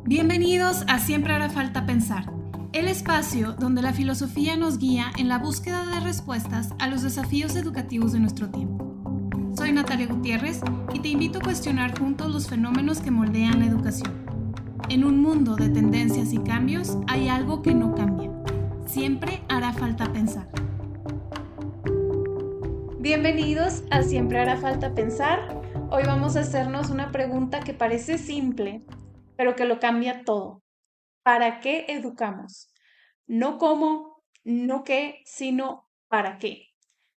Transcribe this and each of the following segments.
Bienvenidos a Siempre hará falta pensar, el espacio donde la filosofía nos guía en la búsqueda de respuestas a los desafíos educativos de nuestro tiempo. Soy Natalia Gutiérrez y te invito a cuestionar juntos los fenómenos que moldean la educación. En un mundo de tendencias y cambios hay algo que no cambia. Siempre hará falta pensar. Bienvenidos a Siempre hará falta pensar. Hoy vamos a hacernos una pregunta que parece simple, pero que lo cambia todo. ¿Para qué educamos? No cómo, no qué, sino para qué.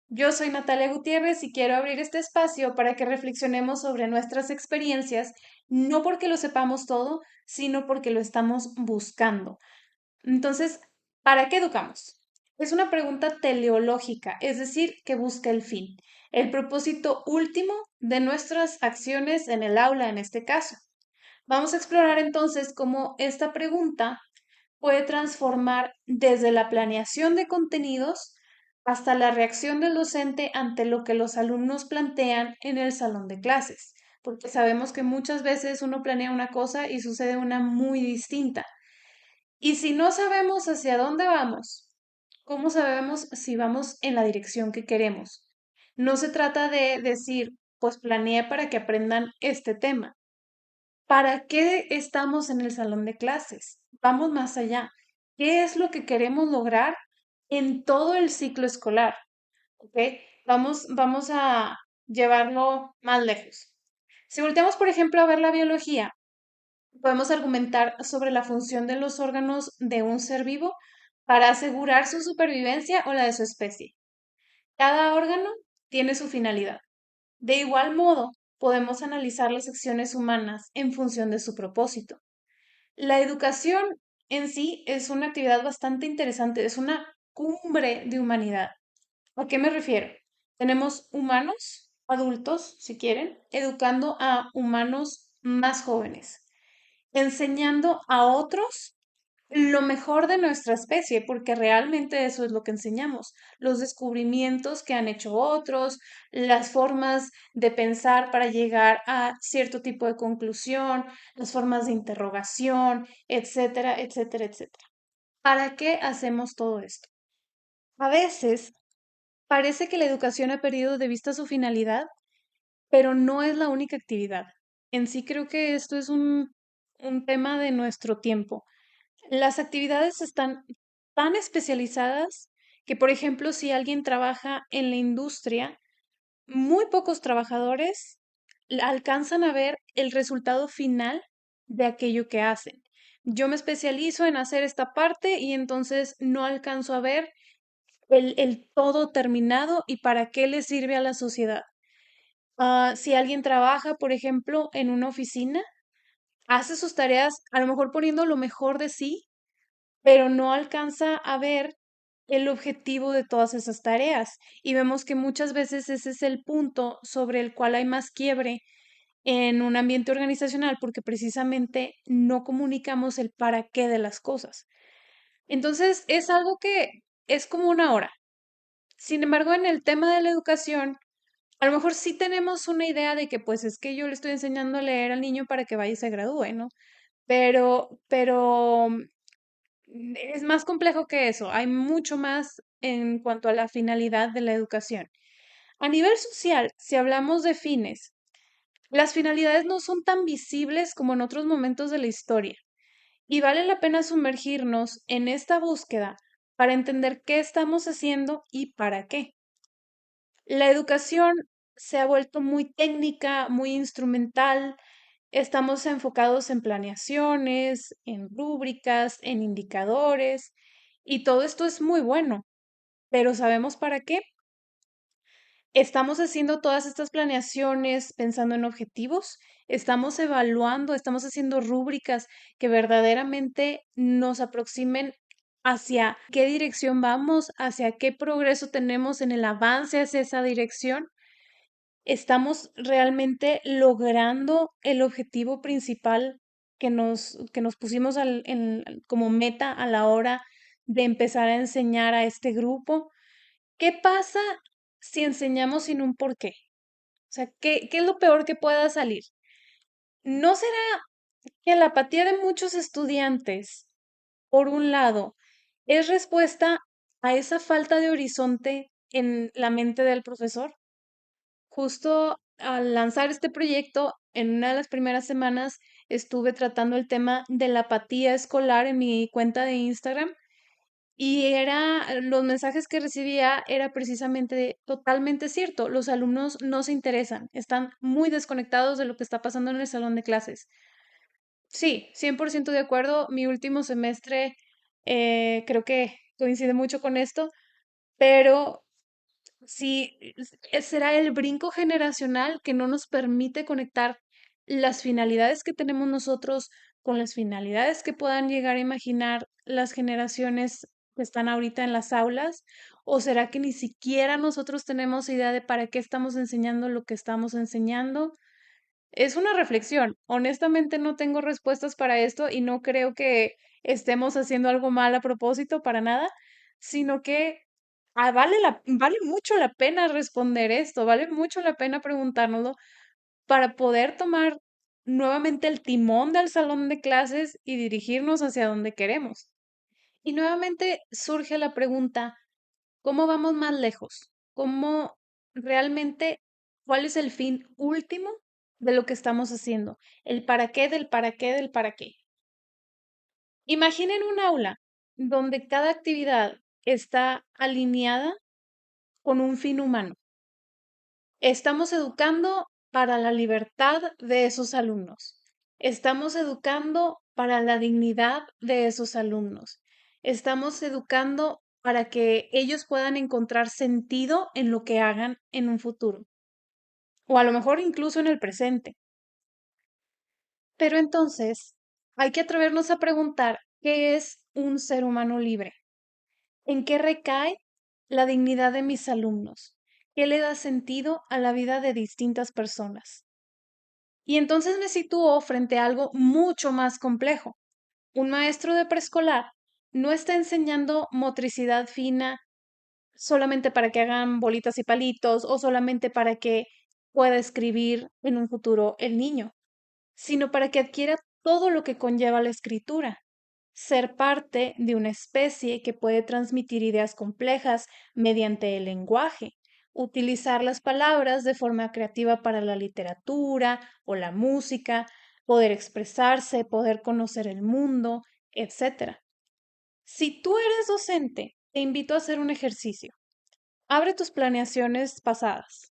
Yo soy Natalia Gutiérrez y quiero abrir este espacio para que reflexionemos sobre nuestras experiencias, no porque lo sepamos todo, sino porque lo estamos buscando. Entonces, ¿para qué educamos? Es una pregunta teleológica, es decir, que busca el fin, el propósito último de nuestras acciones en el aula en este caso. Vamos a explorar entonces cómo esta pregunta puede transformar desde la planeación de contenidos hasta la reacción del docente ante lo que los alumnos plantean en el salón de clases, porque sabemos que muchas veces uno planea una cosa y sucede una muy distinta. Y si no sabemos hacia dónde vamos, ¿cómo sabemos si vamos en la dirección que queremos? No se trata de decir, pues planeé para que aprendan este tema. ¿Para qué estamos en el salón de clases? Vamos más allá. ¿Qué es lo que queremos lograr en todo el ciclo escolar? ¿Ok? Vamos a llevarlo más lejos. Si volteamos, por ejemplo, a ver la biología, podemos argumentar sobre la función de los órganos de un ser vivo para asegurar su supervivencia o la de su especie. Cada órgano tiene su finalidad. De igual modo, podemos analizar las acciones humanas en función de su propósito. La educación en sí es una actividad bastante interesante, es una cumbre de humanidad. ¿A qué me refiero? Tenemos humanos, adultos, si quieren, educando a humanos más jóvenes, enseñando a otros lo mejor de nuestra especie, porque realmente eso es lo que enseñamos, los descubrimientos que han hecho otros, las formas de pensar para llegar a cierto tipo de conclusión, las formas de interrogación, etcétera, etcétera, etcétera. ¿Para qué hacemos todo esto? A veces parece que la educación ha perdido de vista su finalidad, pero no es la única actividad. En sí creo que esto es un tema de nuestro tiempo. Las actividades están tan especializadas que, por ejemplo, si alguien trabaja en la industria, muy pocos trabajadores alcanzan a ver el resultado final de aquello que hacen. Yo me especializo en hacer esta parte y entonces no alcanzo a ver el todo terminado y para qué le sirve a la sociedad. Si alguien trabaja, por ejemplo, en una oficina, hace sus tareas a lo mejor poniendo lo mejor de sí, pero no alcanza a ver el objetivo de todas esas tareas. Y vemos que muchas veces ese es el punto sobre el cual hay más quiebre en un ambiente organizacional porque precisamente no comunicamos el para qué de las cosas. Entonces es algo que es como una hora. Sin embargo, en el tema de la educación, a lo mejor sí tenemos una idea de que pues es que yo le estoy enseñando a leer al niño para que vaya y se gradúe, ¿no? Pero es más complejo que eso. Hay mucho más en cuanto a la finalidad de la educación. A nivel social, si hablamos de fines, las finalidades no son tan visibles como en otros momentos de la historia y vale la pena sumergirnos en esta búsqueda para entender qué estamos haciendo y para qué. La educación se ha vuelto muy técnica, muy instrumental. Estamos enfocados en planeaciones, en rúbricas, en indicadores, y todo esto es muy bueno, pero ¿sabemos para qué? ¿Estamos haciendo todas estas planeaciones pensando en objetivos? ¿Estamos evaluando, estamos haciendo rúbricas que verdaderamente nos aproximen hacia qué dirección vamos, hacia qué progreso tenemos en el avance hacia esa dirección? ¿Estamos realmente logrando el objetivo principal que nos pusimos como meta a la hora de empezar a enseñar a este grupo? ¿Qué pasa si enseñamos sin un porqué? O sea, ¿qué es lo peor que pueda salir? ¿No será Que la apatía de muchos estudiantes, por un lado, es respuesta a esa falta de horizonte en la mente del profesor. Justo al lanzar este proyecto, en una de las primeras semanas estuve tratando el tema de la apatía escolar en mi cuenta de Instagram y los mensajes que recibía era precisamente totalmente cierto. Los alumnos no se interesan, están muy desconectados de lo que está pasando en el salón de clases. Sí, 100% de acuerdo. Mi último semestre creo que coincide mucho con esto, pero sí, será el brinco generacional que no nos permite conectar las finalidades que tenemos nosotros con las finalidades que puedan llegar a imaginar las generaciones que están ahorita en las aulas, o será que ni siquiera nosotros tenemos idea de para qué estamos enseñando lo que estamos enseñando. Es una reflexión. Honestamente no tengo respuestas para esto y no creo que estemos haciendo algo mal a propósito para nada, sino que vale mucho la pena responder esto, vale mucho la pena preguntárnoslo para poder tomar nuevamente el timón del salón de clases y dirigirnos hacia donde queremos. Y nuevamente surge la pregunta, ¿cómo vamos más lejos? ¿Cómo realmente, cuál es el fin último de lo que estamos haciendo? El para qué del para qué del para qué. Imaginen un aula donde cada actividad está alineada con un fin humano. Estamos educando para la libertad de esos alumnos. Estamos educando para la dignidad de esos alumnos. Estamos educando para que ellos puedan encontrar sentido en lo que hagan en un futuro, o a lo mejor incluso en el presente. Pero entonces, hay que atrevernos a preguntar, ¿qué es un ser humano libre? ¿En qué recae la dignidad de mis alumnos? ¿Qué le da sentido a la vida de distintas personas? Y entonces me sitúo frente a algo mucho más complejo. Un maestro de preescolar no está enseñando motricidad fina solamente para que hagan bolitas y palitos o solamente para que pueda escribir en un futuro el niño, sino para que adquiera todo lo que conlleva la escritura, ser parte de una especie que puede transmitir ideas complejas mediante el lenguaje, utilizar las palabras de forma creativa para la literatura o la música, poder expresarse, poder conocer el mundo, etcétera. Si tú eres docente, te invito a hacer un ejercicio. Abre tus planeaciones pasadas,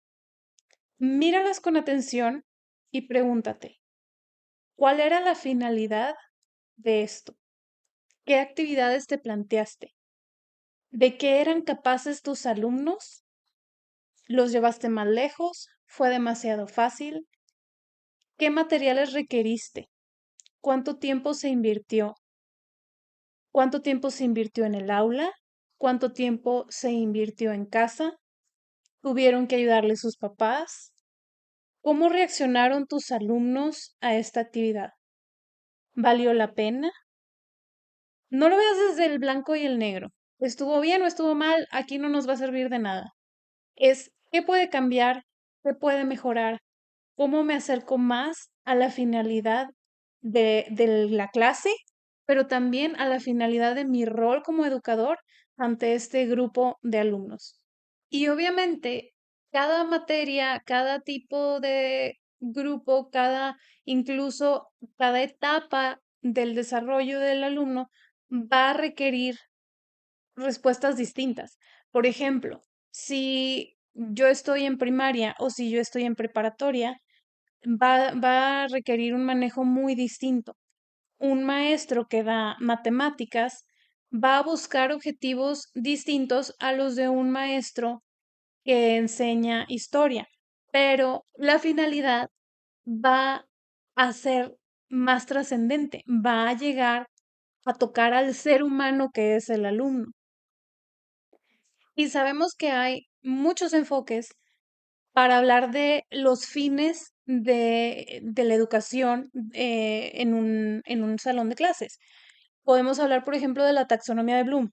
míralas con atención y pregúntate, ¿cuál era la finalidad de esto? ¿Qué actividades te planteaste? ¿De qué eran capaces tus alumnos? ¿Los llevaste más lejos? ¿Fue demasiado fácil? ¿Qué materiales requeriste? ¿Cuánto tiempo se invirtió? ¿Cuánto tiempo se invirtió en el aula? ¿Cuánto tiempo se invirtió en casa? ¿Tuvieron que ayudarle sus papás? ¿Cómo reaccionaron tus alumnos a esta actividad? ¿Valió la pena? No lo veas desde el blanco y el negro. ¿Estuvo bien o estuvo mal? Aquí no nos va a servir de nada. Es qué puede cambiar, qué puede mejorar, cómo me acerco más a la finalidad de la clase, pero también a la finalidad de mi rol como educador ante este grupo de alumnos. Y obviamente, cada materia, cada tipo de grupo, incluso cada etapa del desarrollo del alumno va a requerir respuestas distintas. Por ejemplo, si yo estoy en primaria o si yo estoy en preparatoria, va a requerir un manejo muy distinto. Un maestro que da matemáticas va a buscar objetivos distintos a los de un maestro que enseña historia, pero la finalidad va a ser más trascendente, va a llegar a tocar al ser humano que es el alumno. Y sabemos que hay muchos enfoques para hablar de los fines de la educación en un salón de clases. Podemos hablar, por ejemplo, de la taxonomía de Bloom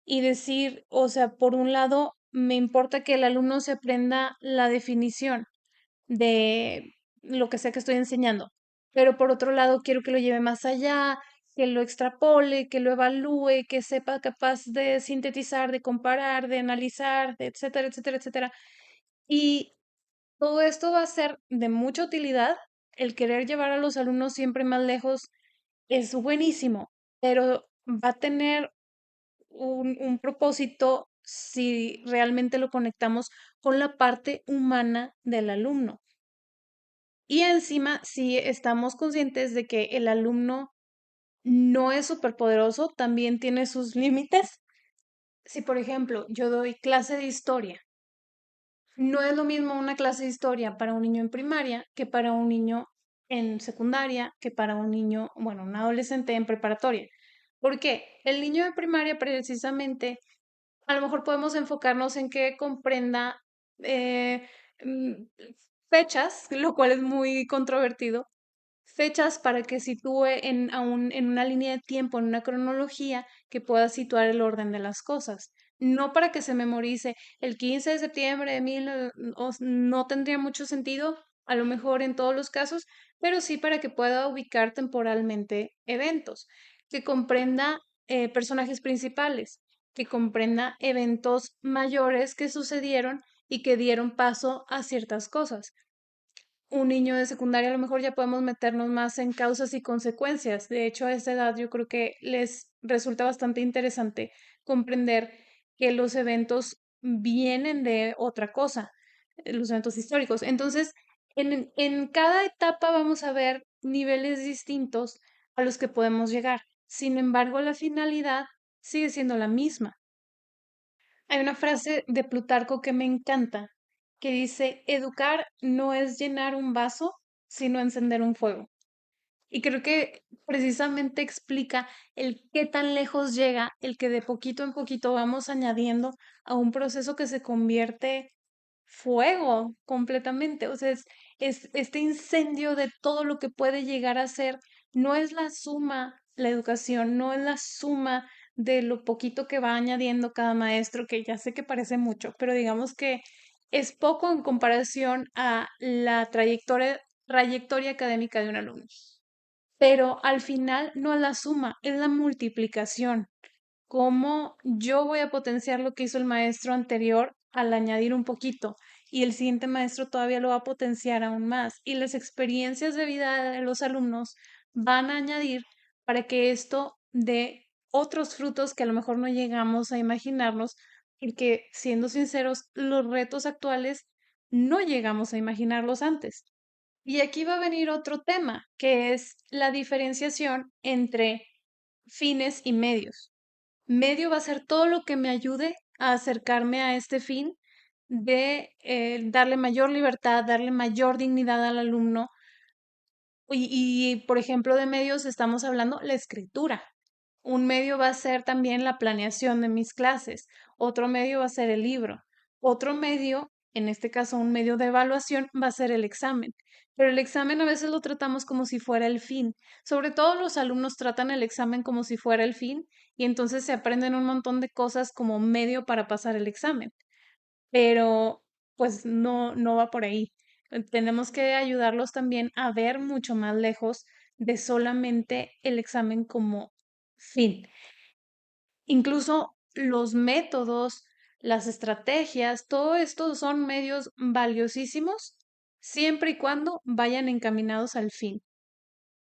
y decir, o sea, por un lado, me importa que el alumno se aprenda la definición de lo que sea que estoy enseñando. pero por otro lado quiero que lo lleve más allá, que lo extrapole, que lo evalúe, que sepa capaz de sintetizar, de comparar, de analizar, etcétera, etcétera, etcétera. Y todo esto va a ser de mucha utilidad. El querer llevar a los alumnos siempre más lejos es buenísimo, pero va a tener un propósito si realmente lo conectamos con la parte humana del alumno. Y encima, si estamos conscientes de que el alumno no es superpoderoso, también tiene sus límites. Si, por ejemplo, yo doy clase de historia, no es lo mismo una clase de historia para un niño en primaria que para un niño en secundaria, que para un niño, bueno, un adolescente en preparatoria. ¿Por qué? El niño de primaria precisamente, a lo mejor podemos enfocarnos en que comprenda eh, mm, fechas, lo cual es muy controvertido, fechas para que sitúe en una línea de tiempo, en una cronología que pueda situar el orden de las cosas. No para que se memorice el 15 de septiembre de no tendría mucho sentido, a lo mejor en todos los casos, pero sí para que pueda ubicar temporalmente eventos, que comprenda personajes principales, que comprenda eventos mayores que sucedieron y que dieron paso a ciertas cosas. Un niño de secundaria a lo mejor ya podemos meternos más en causas y consecuencias. De hecho, a esa edad yo creo que les resulta bastante interesante comprender que los eventos vienen de otra cosa, los eventos históricos. Entonces, en cada etapa vamos a ver niveles distintos a los que podemos llegar. Sin embargo, la finalidad sigue siendo la misma. Hay una frase de Plutarco que me encanta, que dice, educar no es llenar un vaso, sino encender un fuego. Y creo que precisamente explica el qué tan lejos llega el que de poquito en poquito vamos añadiendo a un proceso que se convierte fuego completamente. O sea, es este incendio de todo lo que puede llegar a ser. No es la suma, la educación, no es la suma de lo poquito que va añadiendo cada maestro, que ya sé que parece mucho, pero digamos que es poco en comparación a la trayectoria académica de un alumno. Pero al final no es la suma, es la multiplicación. Cómo yo voy a potenciar lo que hizo el maestro anterior al añadir un poquito y el siguiente maestro todavía lo va a potenciar aún más y las experiencias de vida de los alumnos van a añadir para que esto dé otros frutos que a lo mejor no llegamos a imaginarnos, porque siendo sinceros, los retos actuales no llegamos a imaginarlos antes. Y aquí va a venir otro tema, que es la diferenciación entre fines y medios. Medio va a ser todo lo que me ayude a acercarme a este fin de darle mayor libertad, darle mayor dignidad al alumno. Por ejemplo, de medios estamos hablando la escritura. Un medio va a ser también la planeación de mis clases. Otro medio va a ser el libro. Otro medio, en este caso un medio de evaluación, va a ser el examen. Pero el examen a veces lo tratamos como si fuera el fin. Sobre todo los alumnos tratan el examen como si fuera el fin y entonces se aprenden un montón de cosas como medio para pasar el examen. Pero pues no va por ahí. Tenemos que ayudarlos también a ver mucho más lejos de solamente el examen como fin. Incluso los métodos, las estrategias, todo esto son medios valiosísimos siempre y cuando vayan encaminados al fin.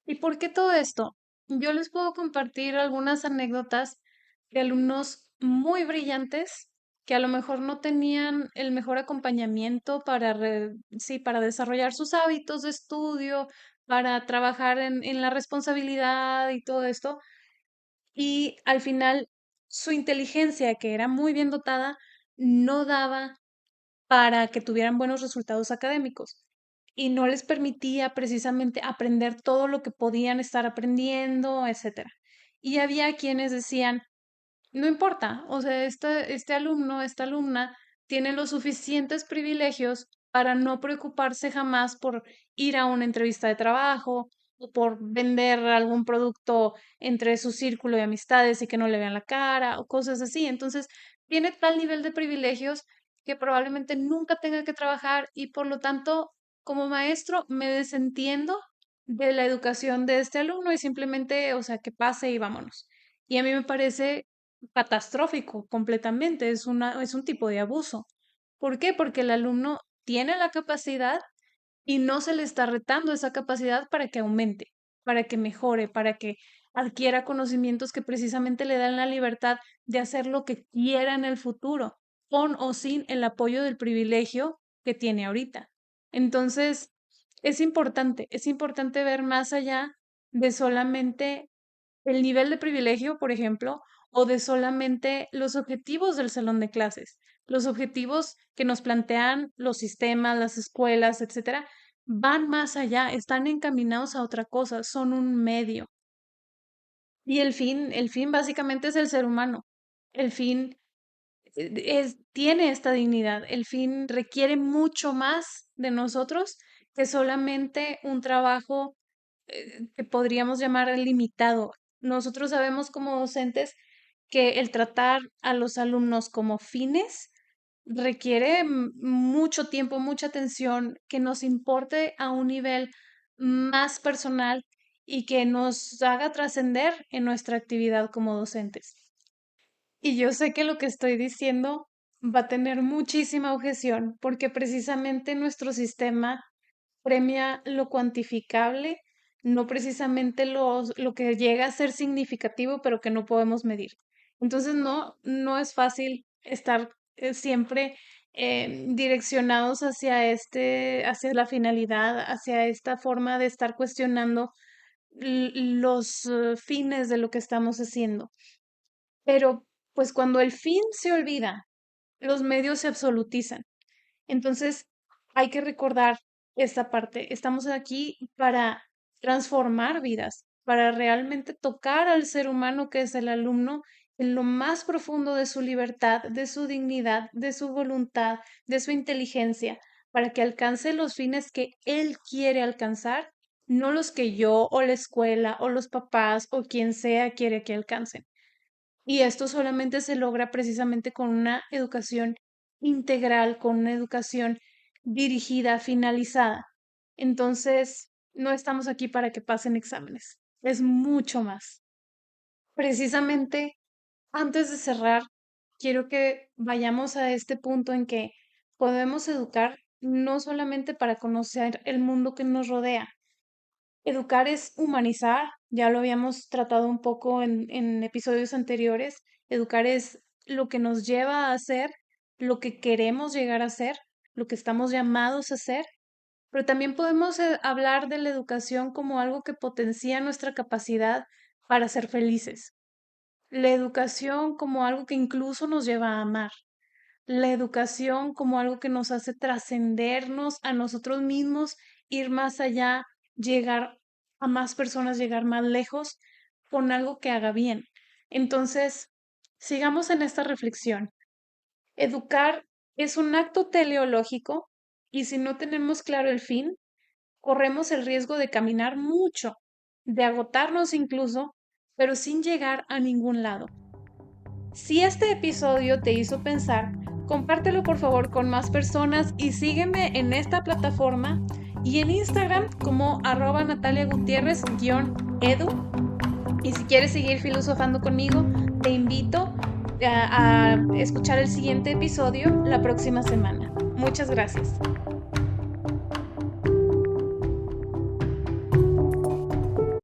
¿Y por qué todo esto? Yo les puedo compartir algunas anécdotas de alumnos muy brillantes que a lo mejor no tenían el mejor acompañamiento sí, para desarrollar sus hábitos de estudio, para trabajar en la responsabilidad y todo esto. Y al final su inteligencia, que era muy bien dotada, no daba para que tuvieran buenos resultados académicos y no les permitía precisamente aprender todo lo que podían estar aprendiendo, etcétera. Y había quienes decían, no importa, o sea, este alumno, esta alumna tiene los suficientes privilegios para no preocuparse jamás por ir a una entrevista de trabajo o por vender algún producto entre su círculo de amistades y que no le vean la cara o cosas así. Entonces, tiene tal nivel de privilegios que probablemente nunca tenga que trabajar y por lo tanto, como maestro, me desentiendo de la educación de este alumno y simplemente, o sea, que pase y vámonos. Y a mí me parece catastrófico completamente, es un tipo de abuso. ¿Por qué? Porque el alumno tiene la capacidad y no se le está retando esa capacidad para que aumente, para que mejore, para que adquiera conocimientos que precisamente le dan la libertad de hacer lo que quiera en el futuro, con o sin el apoyo del privilegio que tiene ahorita. Entonces, es importante ver más allá de solamente el nivel de privilegio, por ejemplo, o de solamente los objetivos del salón de clases, los objetivos que nos plantean los sistemas, las escuelas, etcétera, van más allá, están encaminados a otra cosa, son un medio. Y el fin básicamente es el ser humano. El fin tiene esta dignidad. El fin requiere mucho más de nosotros que solamente un trabajo que podríamos llamar limitado. Nosotros sabemos como docentes que el tratar a los alumnos como fines requiere mucho tiempo, mucha atención, que nos importe a un nivel más personal y que nos haga trascender en nuestra actividad como docentes. Y yo sé que lo que estoy diciendo va a tener muchísima objeción porque precisamente nuestro sistema premia lo cuantificable, no precisamente lo que llega a ser significativo, pero que no podemos medir. Entonces, no es fácil estar siempre direccionados hacia hacia la finalidad, hacia esta forma de estar cuestionando los fines de lo que estamos haciendo. Pero, pues cuando el fin se olvida, los medios se absolutizan. Entonces, hay que recordar esta parte. Estamos aquí para transformar vidas, para realmente tocar al ser humano que es el alumno en lo más profundo de su libertad, de su dignidad, de su voluntad, de su inteligencia, para que alcance los fines que él quiere alcanzar, no los que yo o la escuela o los papás o quien sea quiere que alcancen. Y esto solamente se logra precisamente con una educación integral, con una educación dirigida, finalizada. Entonces, no estamos aquí para que pasen exámenes, es mucho más. Precisamente, antes de cerrar, quiero que vayamos a este punto en que podemos educar no solamente para conocer el mundo que nos rodea. Educar es humanizar, ya lo habíamos tratado un poco en episodios anteriores. Educar es lo que nos lleva a hacer, lo que queremos llegar a ser, lo que estamos llamados a ser, pero también podemos hablar de la educación como algo que potencia nuestra capacidad para ser felices. La educación como algo que incluso nos lleva a amar. La educación como algo que nos hace trascendernos a nosotros mismos, ir más allá, llegar a más personas, llegar más lejos con algo que haga bien. Entonces, sigamos en esta reflexión. Educar es un acto teleológico y si no tenemos claro el fin, corremos el riesgo de caminar mucho, de agotarnos incluso, pero sin llegar a ningún lado. Si este episodio te hizo pensar, compártelo por favor con más personas y sígueme en esta plataforma y en Instagram como @NataliaGutierrez_edu. Y si quieres seguir filosofando conmigo, te invito a escuchar el siguiente episodio la próxima semana. Muchas gracias.